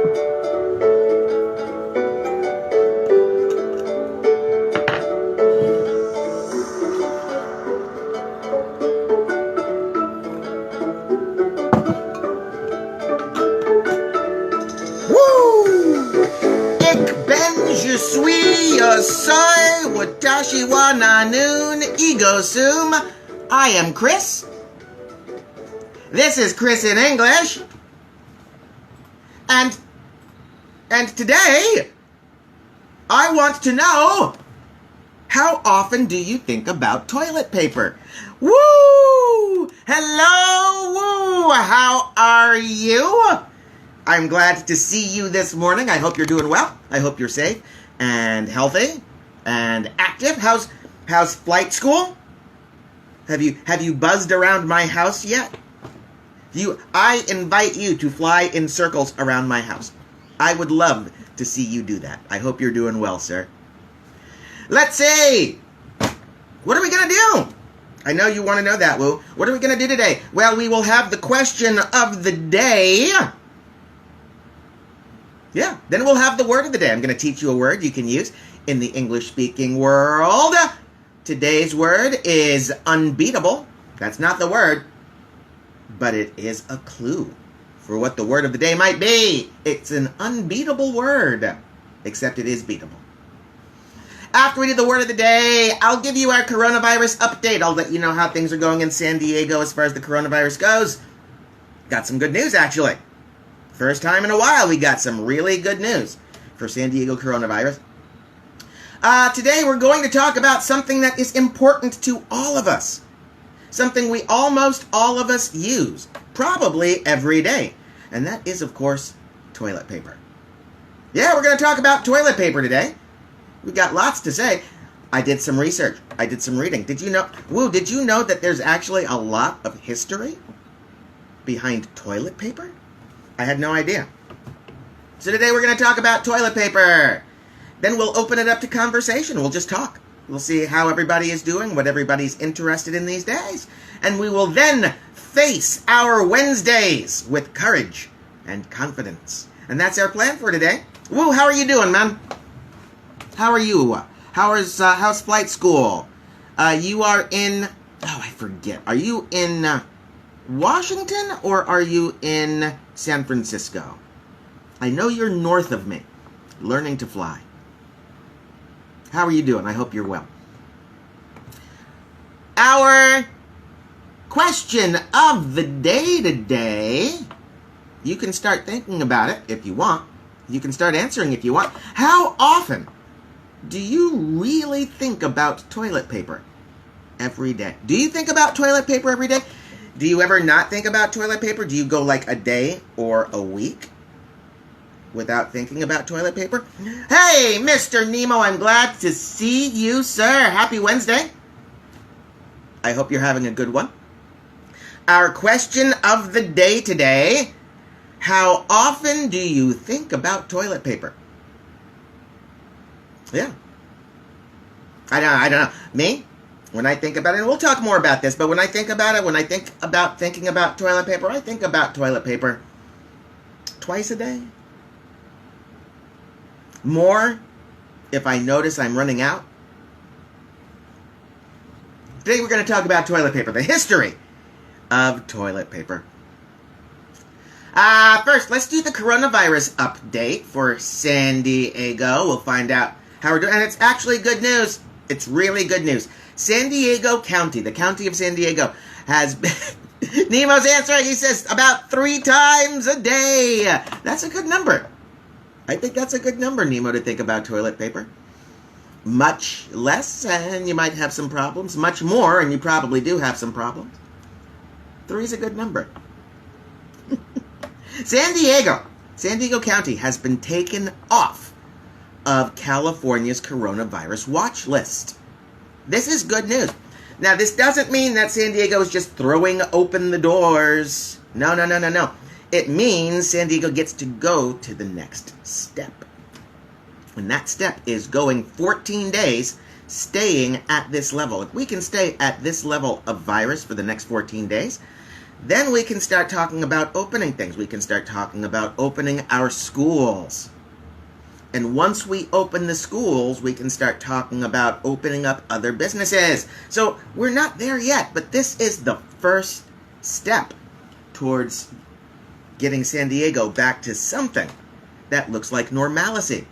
Je suis, yo soy, watashi wa nanun, ego sum. I am Chris. This is Chris in English. And today, I want to know, how often do you think about toilet paper? Woo! Hello, woo! How are you? I'm glad to see you this morning. I hope you're doing well. I hope you're safe and healthy and active. How's flight school? Have you buzzed around my house yet? I invite you to fly in circles around my house. I would love to see you do that. I hope you're doing well, sir. Let's see. What are we going to do? I know you want to know that, Woo. What are we going to do today? Well, we will have the question of the day. Yeah, then we'll have the word of the day. I'm going to teach you a word you can use in the English-speaking world. Today's word is unbeatable. That's not the word, but it is a clue for what the word of the day might be. It's an unbeatable word, except it is beatable. After we do the word of the day, I'll give you our coronavirus update. I'll let you know how things are going in San Diego as far as the coronavirus goes. Got some good news, actually. First time in a while, we got some really good news for San Diego coronavirus. Today, we're going to talk about something that is important to all of us. Something we almost all of us use, probably every day. And that is, of course, toilet paper. Yeah, we're going to talk about toilet paper today. We got lots to say. I did some research. I did some reading. Did you know that there's actually a lot of history behind toilet paper? I had no idea. So today we're going to talk about toilet paper. Then we'll open it up to conversation. We'll just talk. We'll see how everybody is doing, what everybody's interested in these days. And we will then face our Wednesdays with courage and confidence. And that's our plan for today. Woo, how are you doing, man? How are you? How's flight school? You are in, I forget. Are you in Washington or are you in San Francisco? I know you're north of me, learning to fly. How are you doing? I hope you're well. Our question of the day today, you can start thinking about it if you want. You can start answering if you want. How often do you really think about toilet paper every day? Do you think about toilet paper every day? Do you ever not think about toilet paper? Do you go like a day or a week without thinking about toilet paper? Hey, Mr. Nemo, I'm glad to see you, sir. Happy Wednesday. I hope you're having a good one. Our question of the day today, how often do you think about toilet paper? Yeah. I don't know. Me? When I think about it, and we'll talk more about this, but when I think about it, when I think about thinking about toilet paper, I think about toilet paper twice a day. More if I notice I'm running out. Today we're going to talk about toilet paper, the history of toilet paper. First, let's do the coronavirus update for San Diego. We'll find out how we're doing, and it's actually good news. It's really good news. San Diego County, the county of San Diego, has been... Nemo's answering, he says, about 3 times a day. That's a good number. I think that's a good number, Nemo, to think about toilet paper. Much less, and you might have some problems. Much more, and you probably do have some problems. 3 is a good number. San Diego County has been taken off of California's coronavirus watch list. This is good news. Now, this doesn't mean that San Diego is just throwing open the doors. No. It means San Diego gets to go to the next step. And that step is going 14 days, staying at this level. If we can stay at this level of virus for the next 14 days, Then we can start talking about opening things. We can start talking about opening our schools. And once we open the schools, we can start talking about opening up other businesses. So we're not there yet, but this is the first step towards getting San Diego back to something that looks like normalcy.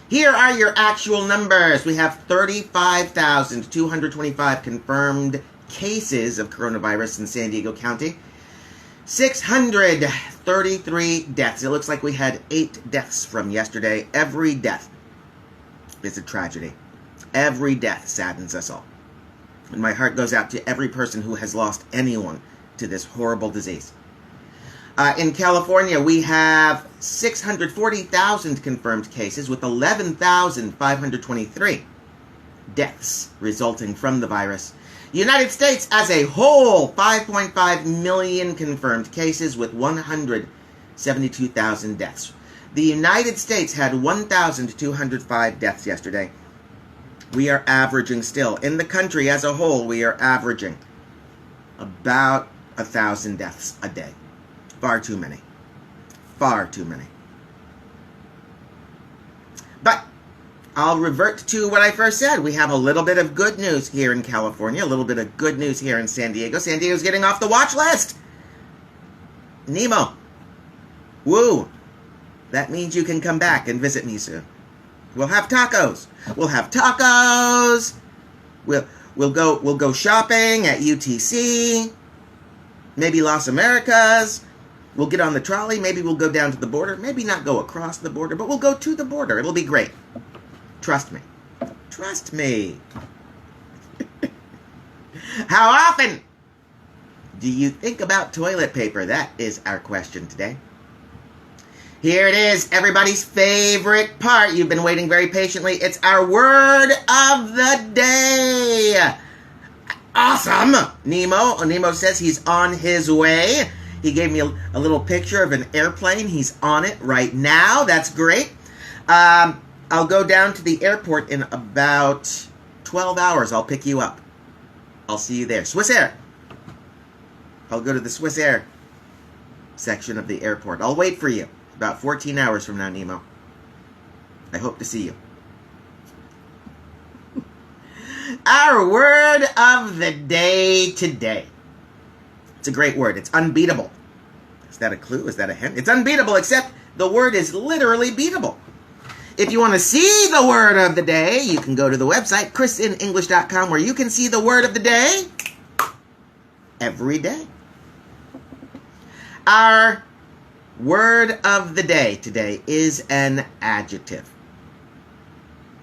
Here are your actual numbers. We have 35,225 confirmed cases of coronavirus in San Diego County. 633 deaths. It looks like we had 8 deaths from yesterday. Every death is a tragedy. Every death saddens us all. And my heart goes out to every person who has lost anyone to this horrible disease. In California, we have 640,000 confirmed cases with 11,523 deaths resulting from the virus. United States as a whole, 5.5 million confirmed cases with 172,000 deaths. The United States had 1,205 deaths yesterday. We are averaging still, in the country as a whole, we are averaging about 1,000 deaths a day. Far too many. Far too many. But I'll revert to what I first said. We have a little bit of good news here in California, a little bit of good news here in San Diego. San Diego's getting off the watch list. Nemo. Woo. That means you can come back and visit me soon. We'll have tacos. We'll have tacos. We'll go shopping at UTC. Maybe Las Americas. We'll get on the trolley. Maybe we'll go down to the border. Maybe not go across the border, but we'll go to the border. It'll be great. Trust me. Trust me. How often do you think about toilet paper? That is our question today. Here it is, everybody's favorite part. You've been waiting very patiently. It's our word of the day. Awesome. Nemo says he's on his way. He gave me a little picture of an airplane. He's on it right now. That's great. I'll go down to the airport in about 12 hours. I'll pick you up. I'll see you there. Swiss Air. I'll go to the Swiss Air section of the airport. I'll wait for you. About 14 hours from now, Nemo. I hope to see you. Our word of the day today. It's a great word. It's unbeatable. Is that a clue? Is that a hint? It's unbeatable, except the word is literally beatable. If you want to see the word of the day, you can go to the website, ChrisinEnglish.com, where you can see the word of the day every day. Our word of the day today is an adjective.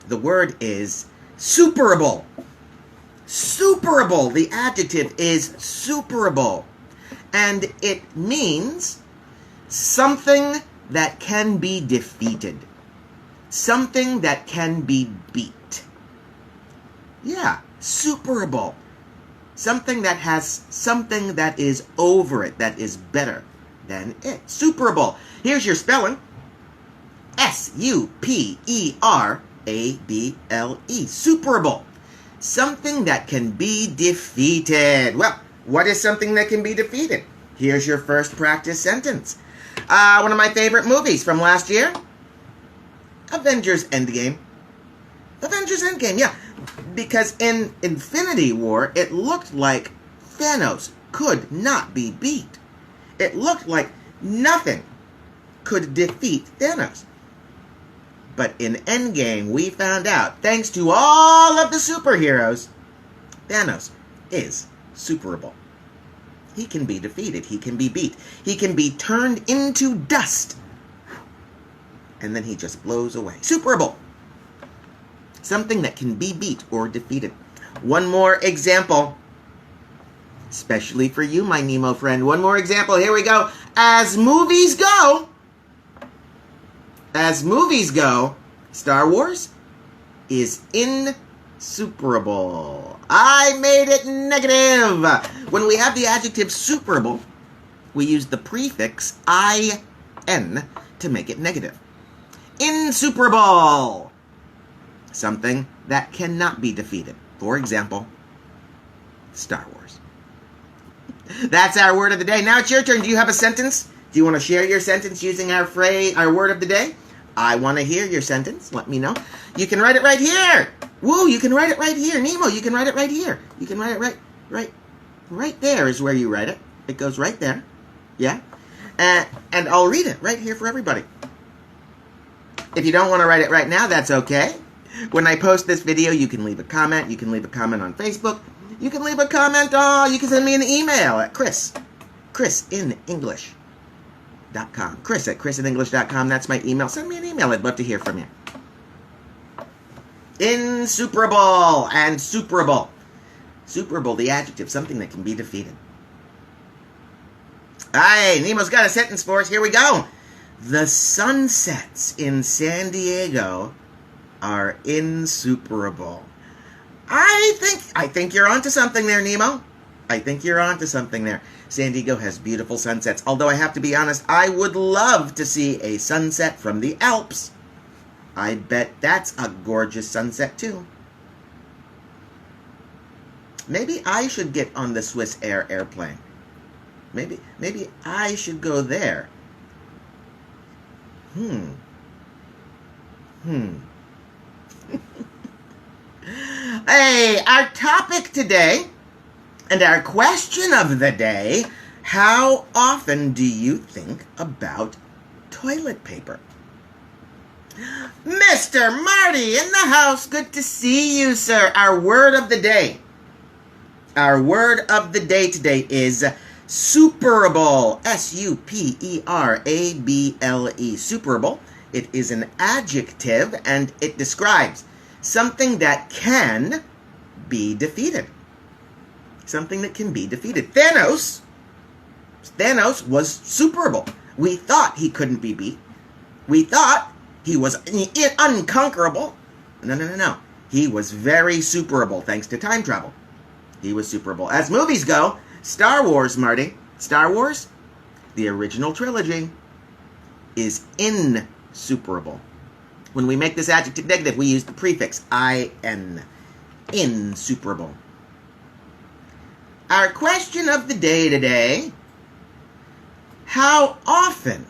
The word is superable. Superable. The adjective is superable. And it means something that can be defeated. Something that can be beat. Yeah, superable. Something that has something that is over it, that is better than it. Superable. Here's your spelling. S-U-P-E-R-A-B-L-E. Superable. Something that can be defeated. Well, what is something that can be defeated? Here's your first practice sentence. One of my favorite movies from last year. Avengers Endgame. Avengers Endgame, yeah. Because in Infinity War, it looked like Thanos could not be beat. It looked like nothing could defeat Thanos. But in Endgame, we found out, thanks to all of the superheroes, Thanos is superable. He can be defeated. He can be beat. He can be turned into dust. And then he just blows away. Superable. Something that can be beat or defeated. One more example. Especially for you, my Nemo friend. One more example. Here we go. As movies go, Star Wars is insuperable. I made it negative. When we have the adjective superable, we use the prefix in to make it negative. Insuperable. Something that cannot be defeated. For example, Star Wars. That's our word of the day. Now it's your turn. Do you have a sentence? Do you want to share your sentence using our word of the day? I want to hear your sentence. Let me know. You can write it right here. Woo, you can write it right here. Nemo, you can write it right here. You can write it right there is where you write it. It goes right there. Yeah? And I'll read it right here for everybody. If you don't want to write it right now, that's okay. When I post this video, you can leave a comment. You can leave a comment on Facebook. You can leave a comment. You can send me an email at ChrisinEnglish.com. Chris at ChrisinEnglish.com. That's my email. Send me an email. I'd love to hear from you. Insuperable and superable. Superable, the adjective, something that can be defeated. Hey, Nemo's got a sentence for us. Here we go. The sunsets in San Diego are insuperable. I think you're onto something there, Nemo. I think you're onto something there. San Diego has beautiful sunsets. Although I have to be honest, I would love to see a sunset from the Alps. I bet that's a gorgeous sunset too. Maybe I should get on the Swiss Air airplane. Maybe I should go there. Hey, our topic today and our question of the day, how often do you think about toilet paper? Mr. Marty in the house, good to see you, sir. Our word of the day. Our word of the day today is superable. S-U-P-E-R-A-B-L-E. Superable. It is an adjective and it describes something that can be defeated. Something that can be defeated. Thanos was superable. We thought he couldn't be beat. We thought he was unconquerable. No. He was very superable thanks to time travel. He was superable. As movies go, Star Wars, Marty. Star Wars, the original trilogy, is insuperable. When we make this adjective negative, we use the prefix in. Insuperable. Our question of the day today, how often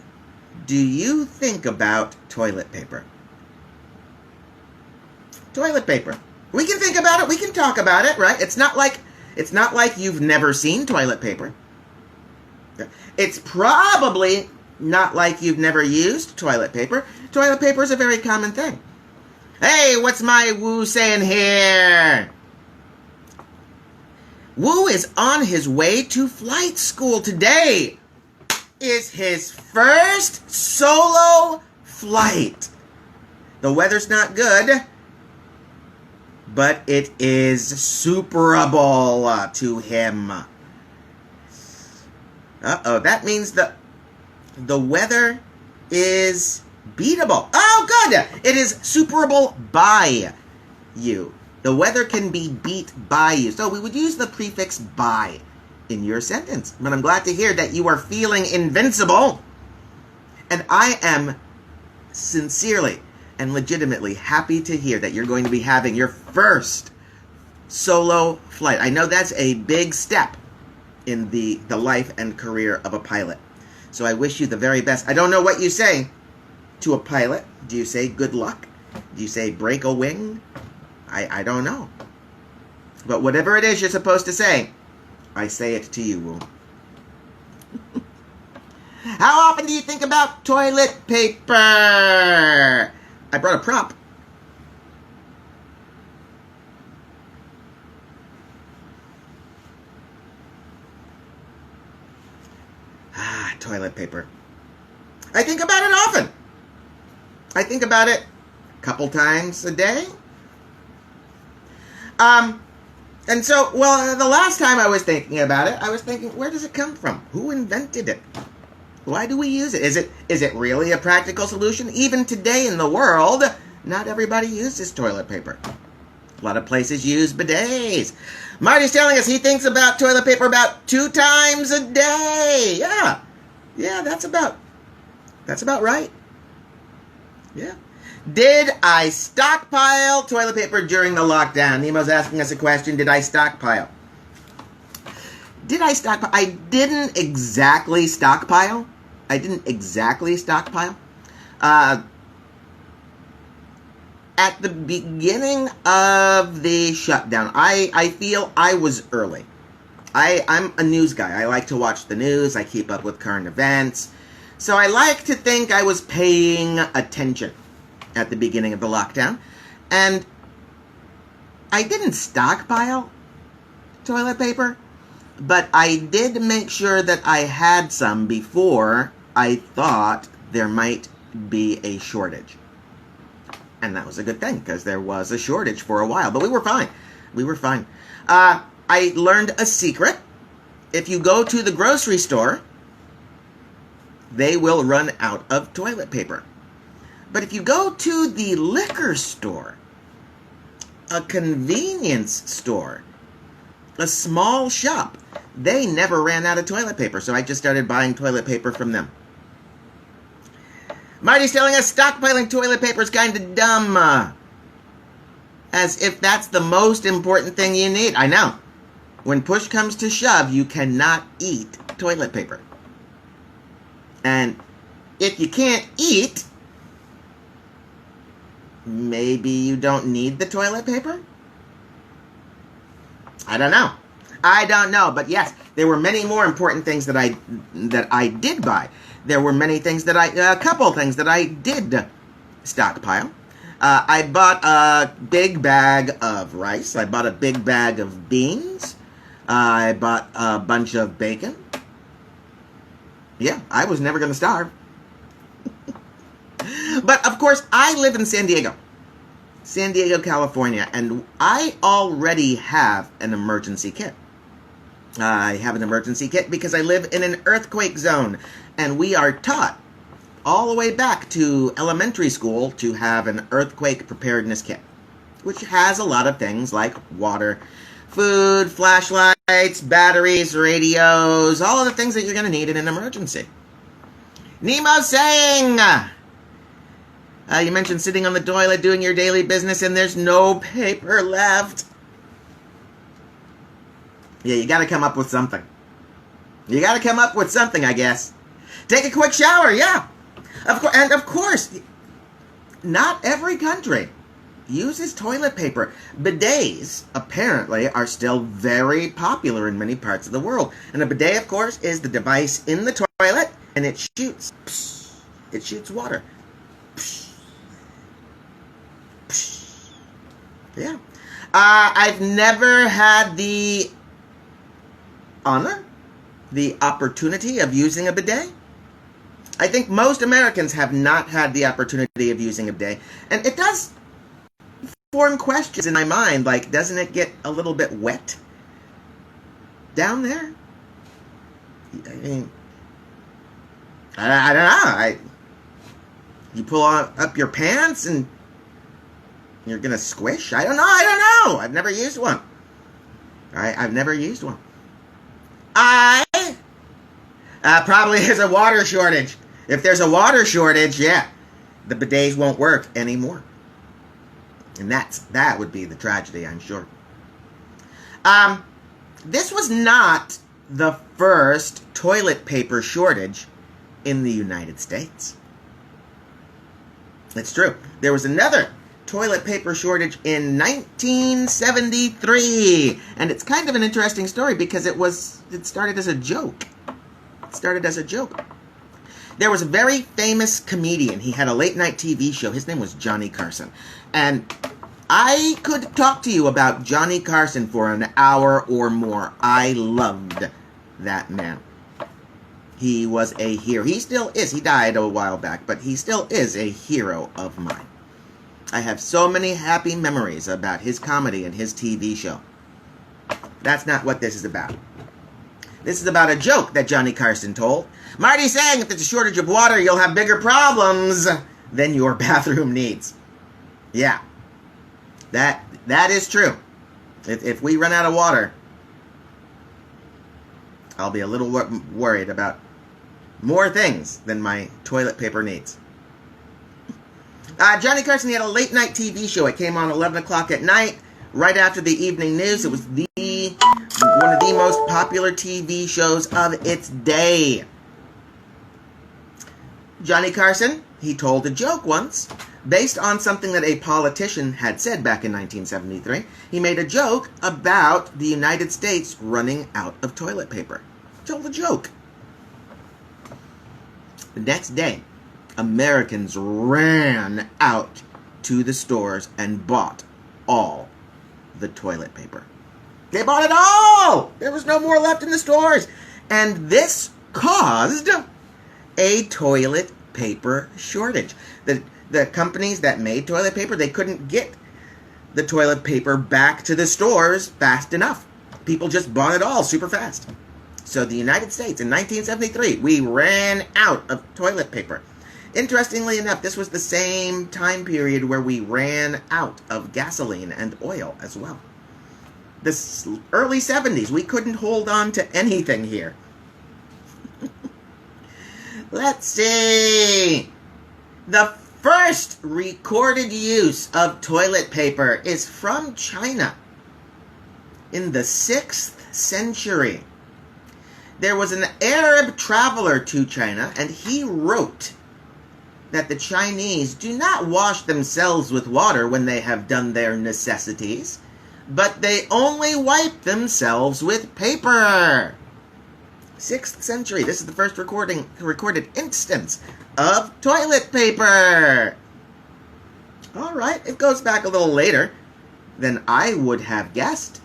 do you think about toilet paper? Toilet paper. We can think about it. We can talk about it, right? It's not like you've never seen toilet paper. It's probably not like you've never used toilet paper. Toilet paper is a very common thing. Hey, what's my Woo saying here? Woo is on his way to flight school. Today is his first solo flight. The weather's not good, but it is superable to him. Uh-oh, that means the weather is beatable. Oh, good! It is superable by you. The weather can be beat by you. So we would use the prefix by in your sentence. But I'm glad to hear that you are feeling invincible. And I am sincerely and legitimately happy to hear that you're going to be having your first solo flight. I know that's a big step in the life and career of a pilot. So I wish you the very best. I don't know what you say to a pilot. Do you say good luck? Do you say break a wing? I don't know. But whatever it is you're supposed to say, I say it to you, Woo. How often do you think about toilet paper? I brought a prop. Toilet paper. I think about it often. I think about it a couple times a day. And so, the last time I was thinking about it, I was thinking, where does it come from? Who invented it? Why do we use it? Is it really a practical solution? Even today in the world, not everybody uses toilet paper. A lot of places use bidets. Marty's telling us he thinks about toilet paper about 2 times a day. Yeah, that's about right. Yeah. Did I stockpile toilet paper during the lockdown? Nemo's asking us a question. Did I stockpile? Did I stockpile? I didn't exactly stockpile. At the beginning of the shutdown, I feel I was early. I'm a news guy. I like to watch the news. I keep up with current events. So I like to think I was paying attention at the beginning of the lockdown. And I didn't stockpile toilet paper, but I did make sure that I had some before I thought there might be a shortage. And that was a good thing, because there was a shortage for a while. But we were fine. I learned a secret. If you go to the grocery store, they will run out of toilet paper. But if you go to the liquor store, a convenience store, a small shop, they never ran out of toilet paper. So I just started buying toilet paper from them. Marty's telling us stockpiling toilet paper is kind of dumb. As if that's the most important thing you need. I know. When push comes to shove, you cannot eat toilet paper. And if you can't eat, maybe you don't need the toilet paper? I don't know. But yes, there were many more important things that I did buy. There were many things a couple things that I did stockpile. I bought a big bag of rice. I bought a big bag of beans. I bought a bunch of bacon. Yeah, I was never going to starve. But, of course, I live in San Diego, California, and I already have an emergency kit. I have an emergency kit because I live in an earthquake zone, and we are taught all the way back to elementary school to have an earthquake preparedness kit, which has a lot of things like water, food, flashlights, batteries, radios, all of the things that you're going to need in an emergency. Nemo saying, you mentioned sitting on the toilet doing your daily business and there's no paper left. Yeah, you got to come up with something. I guess. Take a quick shower, yeah. Of course, not every country uses toilet paper. Bidets, apparently, are still very popular in many parts of the world. And a bidet, of course, is the device in the toilet, and it shoots water. Yeah. I've never had the honor, the opportunity of using a bidet. I think most Americans have not had the opportunity of using a bidet. And it does form questions in my mind, like, doesn't it get a little bit wet down there? I mean, I don't know. You pull up your pants and you're going to squish? I don't know. I've never used one. I've never used one. Probably there's a water shortage. If there's a water shortage, yeah, the bidets won't work anymore. And that would be the tragedy, I'm sure. This was not the first toilet paper shortage in the United States. It's true. There was another toilet paper shortage in 1973. And it's kind of an interesting story because it started as a joke. There was a very famous comedian. He had a late-night TV show. His name was Johnny Carson. And I could talk to you about Johnny Carson for an hour or more. I loved that man. He was a hero. He still is. He died a while back, but he still is a hero of mine. I have so many happy memories about his comedy and his TV show. That's not what this is about. This is about a joke that Johnny Carson told. Marty's saying if there's a shortage of water, you'll have bigger problems than your bathroom needs. Yeah, that is true. If we run out of water, I'll be a little worried about more things than my toilet paper needs. Johnny Carson, he had a late-night TV show. It came on 11 o'clock at night, right after the evening news. It was one of the most popular TV shows of its day. Johnny Carson, he told a joke once based on something that a politician had said back in 1973. He made a joke about the United States running out of toilet paper. Told a joke. The next day, Americans ran out to the stores and bought all the toilet paper. They bought it all! There was no more left in the stores. And this caused a toilet paper shortage. The companies that made toilet paper, they couldn't get the toilet paper back to the stores fast enough. People just bought it all super fast. So the United States in 1973, we ran out of toilet paper. Interestingly enough, this was the same time period where we ran out of gasoline and oil as well. The early 70s, we couldn't hold on to anything here. Let's see. The first recorded use of toilet paper is from China in the 6th century. There was an Arab traveler to China, and he wrote that the Chinese do not wash themselves with water when they have done their necessities, but they only wipe themselves with paper. 6th century. This is the first recorded instance of toilet paper. All right, it goes back a little later than I would have guessed.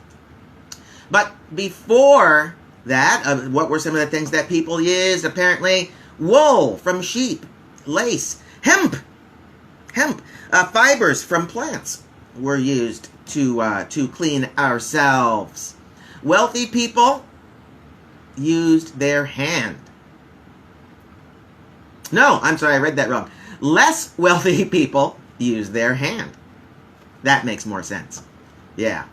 But before that, what were some of the things that people used? Apparently, wool from sheep, lace, hemp, fibers from plants were used to clean ourselves. Wealthy people used their hand. No, I'm sorry, I read that wrong. Less wealthy people used their hand. That makes more sense. Yeah.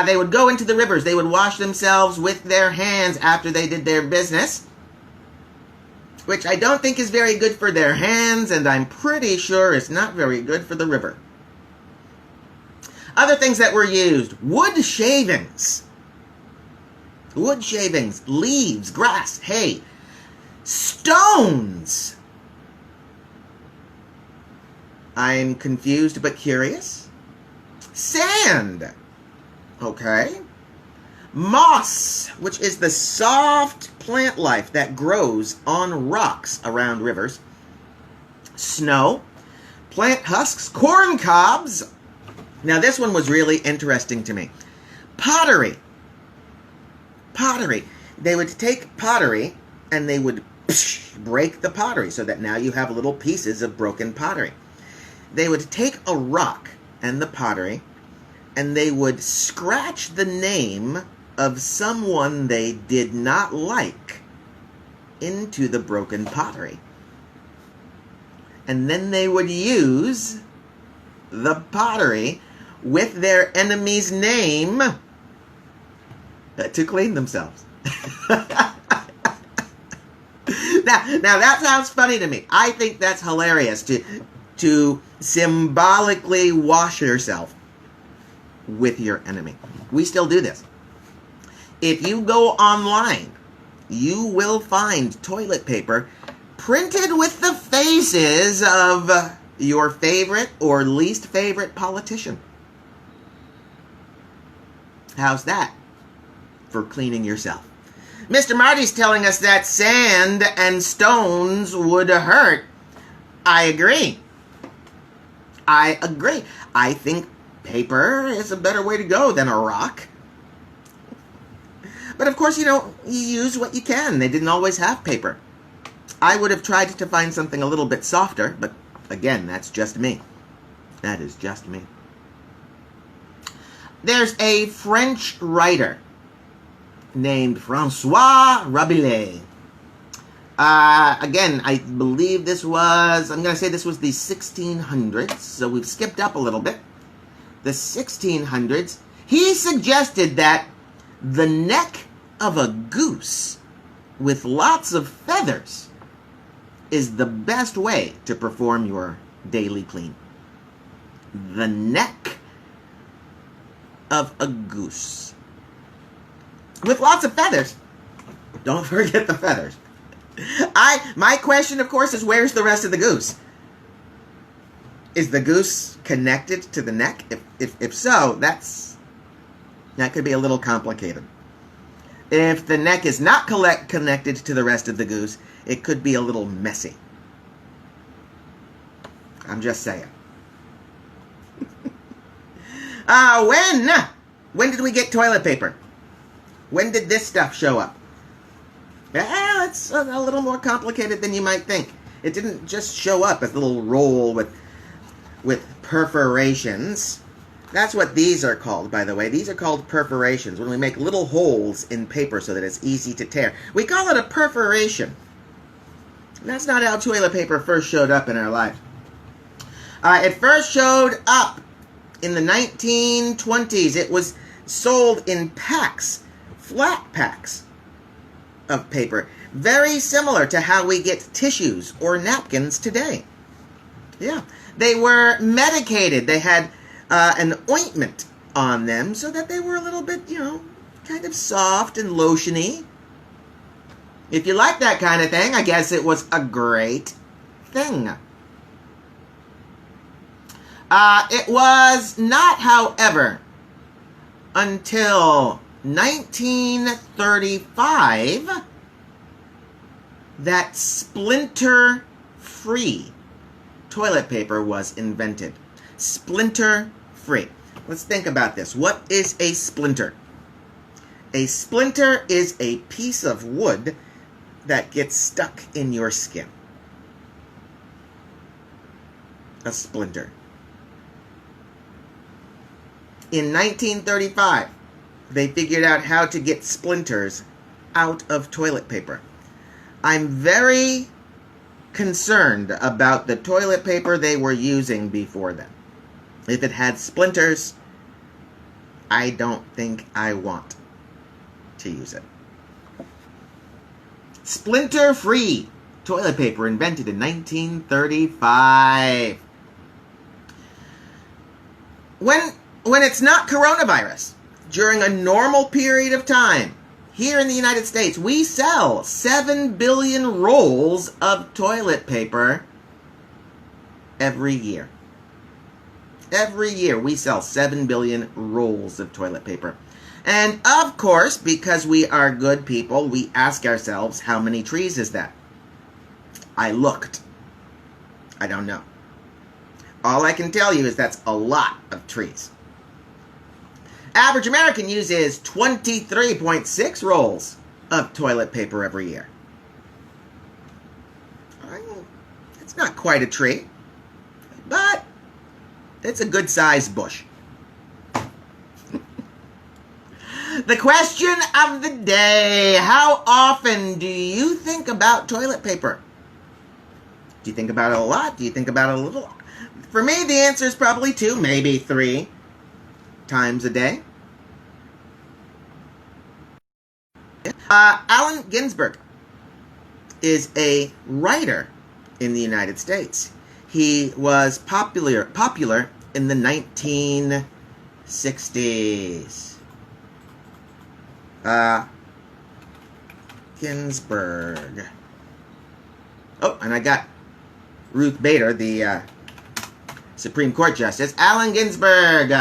They would go into the rivers. They would wash themselves with their hands after they did their business, which I don't think is very good for their hands, and I'm pretty sure it's not very good for the river. Other things that were used: wood shavings. Wood shavings, leaves, grass, hay, stones. I'm confused but curious. Sand. Okay. Moss, which is the soft plant life that grows on rocks around rivers. Snow. Plant husks, corn cobs. Now this one was really interesting to me. Pottery. Pottery. They would take pottery and they would break the pottery so that now you have little pieces of broken pottery. They would take a rock and the pottery and they would scratch the name of someone they did not like into the broken pottery. And then they would use the pottery with their enemy's name to clean themselves. Now that sounds funny to me. I think that's hilarious to symbolically wash yourself with your enemy. We still do this. If you go online, you will find toilet paper printed with the faces of your favorite or least favorite politician. How's that for cleaning yourself? Mr. Marty's telling us that sand and stones would hurt. I agree. I think paper is a better way to go than a rock. But of course, you use what you can. They didn't always have paper. I would have tried to find something a little bit softer, but again, that's just me. That is just me. There's a French writer named François Rabelais. Again, I believe this was, I'm going to say this was the 1600s, so we've skipped up a little bit. The 1600s, he suggested that the neck of a goose with lots of feathers is the best way to perform your daily clean. The neck of a goose. with lots of feathers. Don't forget the feathers. My question, of course, is where's the rest of the goose? Is the goose connected to the neck? If so, that could be a little complicated. If the neck is not connected to the rest of the goose, it could be a little messy. I'm just saying. When did we get toilet paper? When did this stuff show up? It's a little more complicated than you might think. It didn't just show up as a little roll with perforations. That's what these are called, by the way. These are called perforations, when we make little holes in paper so that it's easy to tear. We call it a perforation. That's not how toilet paper first showed up in our lives. It first showed up in the 1920s. It was sold in packs, flat packs of paper, very similar to how we get tissues or napkins today. Yeah, they were medicated. They had an ointment on them so that they were a little bit, kind of soft and lotiony. If you like that kind of thing, I guess it was a great thing. It was not, however, until 1935 that splinter-free toilet paper was invented. Splinter-free. Let's think about this. What is a splinter? A splinter is a piece of wood that gets stuck in your skin. A splinter. In 1935, they figured out how to get splinters out of toilet paper. I'm very concerned about the toilet paper they were using before then. If it had splinters, I don't think I want to use it. Splinter-free toilet paper invented in 1935. When it's not coronavirus, during a normal period of time, here in the United States, we sell 7 billion rolls of toilet paper every year. Every year we sell 7 billion rolls of toilet paper. And of course, because we are good people, we ask ourselves, how many trees is that? I looked. I don't know. All I can tell you is that's a lot of trees. Average American uses 23.6 rolls of toilet paper every year. It's not quite a tree, but it's a good-sized bush. The question of the day: how often do you think about toilet paper? Do you think about it a lot? Do you think about it a little? For me, the answer is probably 2, maybe 3 times a day. Allen Ginsberg is a writer in the United States. He was popular in the 1960s. Ginsberg. Oh, and I got Ruth Bader, the Supreme Court Justice. Allen Ginsberg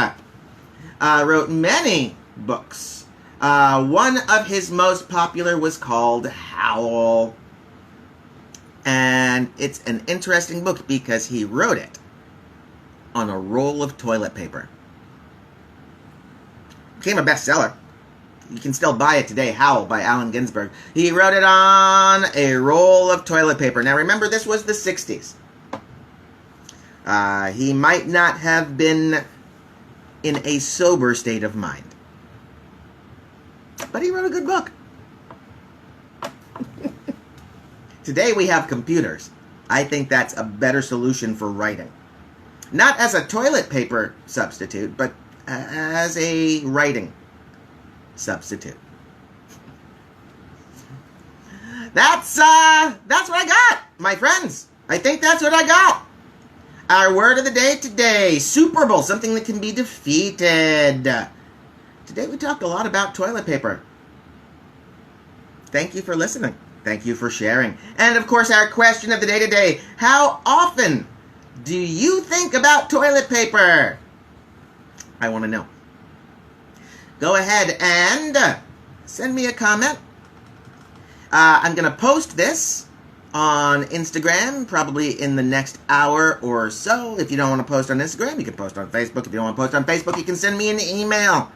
wrote many books. One of his most popular was called Howl. And it's an interesting book because he wrote it on a roll of toilet paper. Became a bestseller. You can still buy it today, Howl by Allen Ginsberg. He wrote it on a roll of toilet paper. Now remember, this was the 60s. He might not have been in a sober state of mind. But he wrote a good book. Today we have computers. I think that's a better solution for writing. Not as a toilet paper substitute, but as a writing substitute. That's what I got, my friends. I think that's what I got. Our word of the day today: Super Bowl, something that can be defeated. Today we talked a lot about toilet paper. Thank you for listening. Thank you for sharing. And of course, our question of the day today, how often do you think about toilet paper? I want to know. Go ahead and send me a comment. I'm going to post this on Instagram probably in the next hour or so. If you don't want to post on Instagram, you can post on Facebook. If you don't want to post on Facebook, you can send me an email.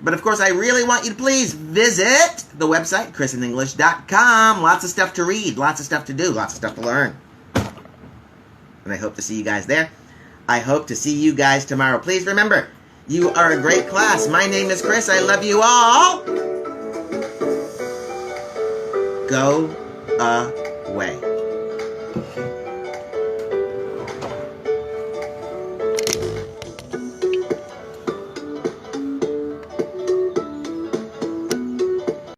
But of course, I really want you to please visit the website, ChrisinEnglish.com. Lots of stuff to read, lots of stuff to do, lots of stuff to learn. And I hope to see you guys there. I hope to see you guys tomorrow. Please remember, you are a great class. My name is Chris. I love you all. Go away.